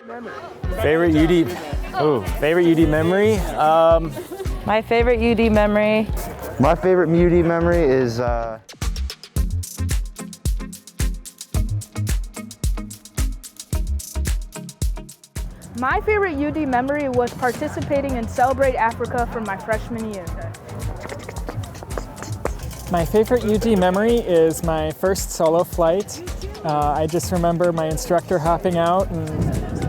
Favorite UD memory? My favorite UD memory. My favorite UD memory is My favorite UD memory was participating in Celebrate Africa for my freshman year. My favorite UD memory is my first solo flight. I just remember my instructor hopping out and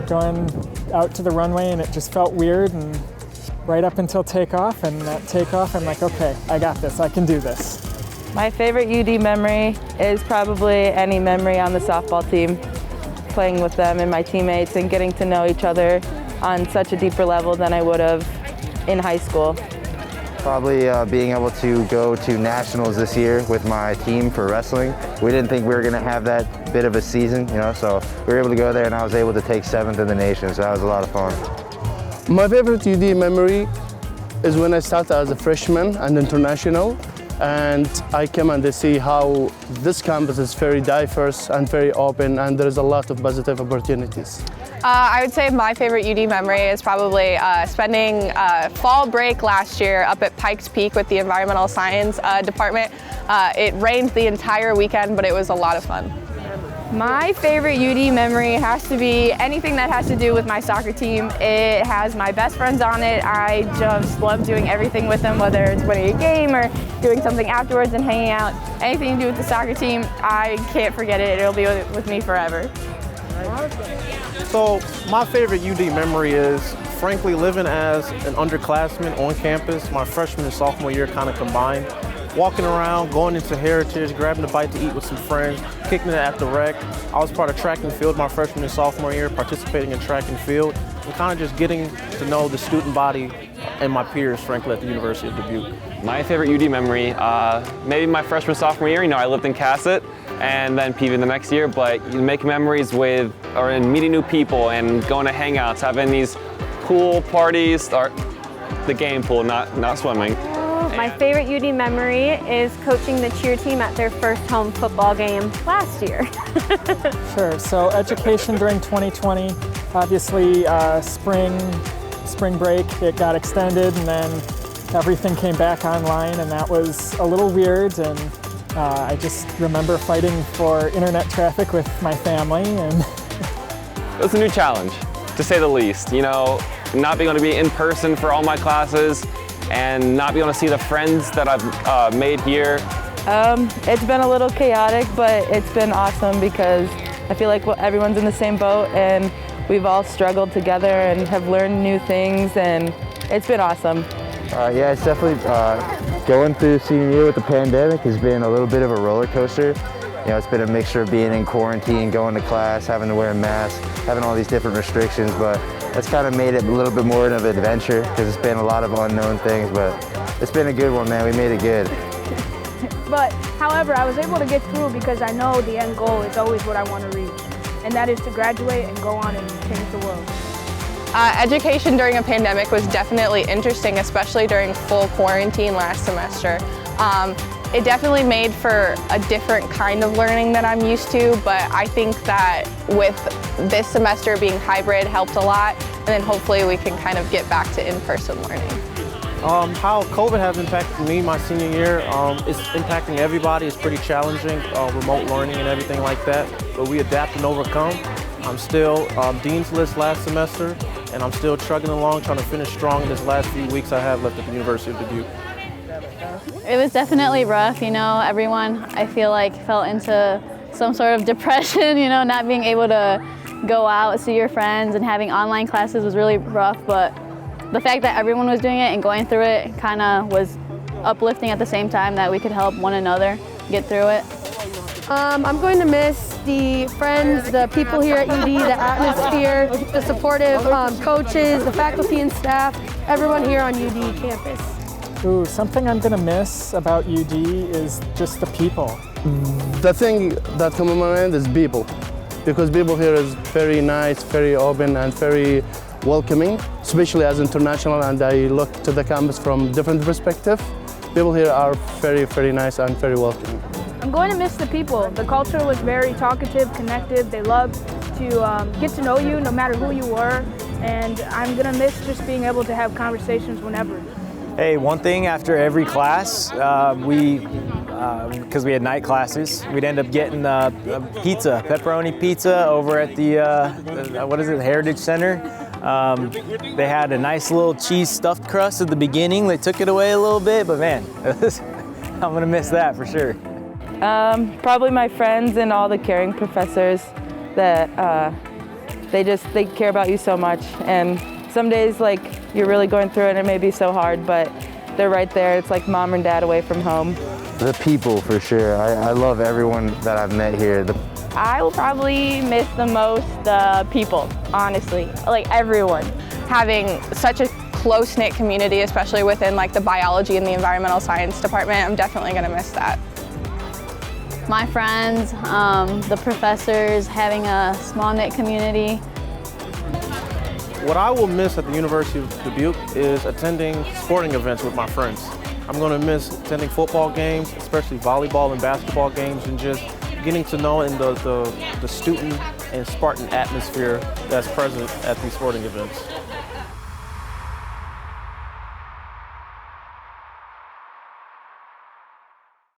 going out to the runway, and it just felt weird, and right up until takeoff, and at takeoff I'm like, okay, I got this, I can do this. My favorite UD memory is probably any memory on the softball team, playing with them and my teammates and getting to know each other on such a deeper level than I would have in high school. probably being able to go to nationals this year with my team for wrestling. We didn't think we were going to have that bit of a season, so we were able to go there and I was able to take 7th in the nation, so that was a lot of fun. My favorite UD memory is when I started as a freshman and international, and I came and see how this campus is very diverse and very open, and there is a lot of positive opportunities. I would say my favorite UD memory is probably spending fall break last year up at Pikes Peak with the environmental science department. It rained the entire weekend, but it was a lot of fun. My favorite UD memory has to be anything that has to do with my soccer team. It has my best friends on it. I just love doing everything with them, whether it's winning a game or doing something afterwards and hanging out. Anything to do with the soccer team, I can't forget it. It'll be with me forever. So my favorite UD memory is, frankly, living as an underclassman on campus, my freshman and sophomore year kind of combined. Walking around, going into Heritage, grabbing a bite to eat with some friends, kicking it at the rec. I was part of track and field my freshman and sophomore year, participating in track and field, and kind of just getting to know the student body and my peers, frankly, at the University of Dubuque. My favorite UD memory, maybe my freshman, sophomore year. I lived in Cassett and then PV the next year, but you make memories with, or in meeting new people and going to hangouts, having these pool parties, or the game pool, not swimming. My favorite UD memory is coaching the cheer team at their first home football game last year. Sure, so education during 2020, obviously spring break, it got extended and then everything came back online, and that was a little weird, and I just remember fighting for internet traffic with my family. And it was a new challenge, to say the least. Not being able to be in person for all my classes, and not be able to see the friends that I've made here. It's been a little chaotic, but it's been awesome because I feel like everyone's in the same boat and we've all struggled together and have learned new things, and it's been awesome. Yeah, it's definitely going through senior year with the pandemic has been a little bit of a roller coaster. It's been a mixture of being in quarantine, going to class, having to wear a mask, having all these different restrictions, but that's kind of made it a little bit more of an adventure because it's been a lot of unknown things, but it's been a good one, man. We made it good. But, however, I was able to get through because I know the end goal is always what I want to reach, and that is to graduate and go on and change the world. Education during a pandemic was definitely interesting, especially during full quarantine last semester. It definitely made for a different kind of learning that I'm used to, but I think that with this semester being hybrid helped a lot, and then hopefully we can kind of get back to in-person learning. How COVID has impacted me my senior year, it's impacting everybody. It's pretty challenging, remote learning and everything like that, but we adapt and overcome. I'm still Dean's List last semester, and I'm still trucking along, trying to finish strong in this last few weeks I have left at the University of Dubuque. It was definitely rough, everyone, I feel like, fell into some sort of depression, not being able to go out, see your friends, and having online classes was really rough, but the fact that everyone was doing it and going through it kind of was uplifting at the same time, that we could help one another get through it. I'm going to miss the friends, the people here at UD, the atmosphere, the supportive coaches, the faculty and staff, everyone here on UD campus. Ooh, something I'm going to miss about UD is just the people. The thing that comes to my mind is people, because people here is very nice, very open, and very welcoming, especially as international, and I look to the campus from different perspective. People here are very, very nice and very welcoming. I'm going to miss the people. The culture was very talkative, connected. They loved to get to know you no matter who you were, and I'm gonna miss just being able to have conversations whenever. Hey, one thing after every class, because we had night classes, we'd end up getting a pizza, pepperoni pizza over at the Heritage Center. They had a nice little cheese stuffed crust at the beginning. They took it away a little bit, but man, I'm gonna miss that for sure. Probably my friends and all the caring professors that they care about you so much. And some days, like, you're really going through it and it may be so hard, but they're right there. It's like mom and dad away from home. The people, for sure. I love everyone that I've met here. I will probably miss the most the people, honestly, like everyone. Having such a close-knit community, especially within like the biology and the environmental science department, I'm definitely gonna miss that. My friends, the professors, having a small-knit community. What I will miss at the University of Dubuque is attending sporting events with my friends. I'm going to miss attending football games, especially volleyball and basketball games, and just getting to know in the student and Spartan atmosphere that's present at these sporting events.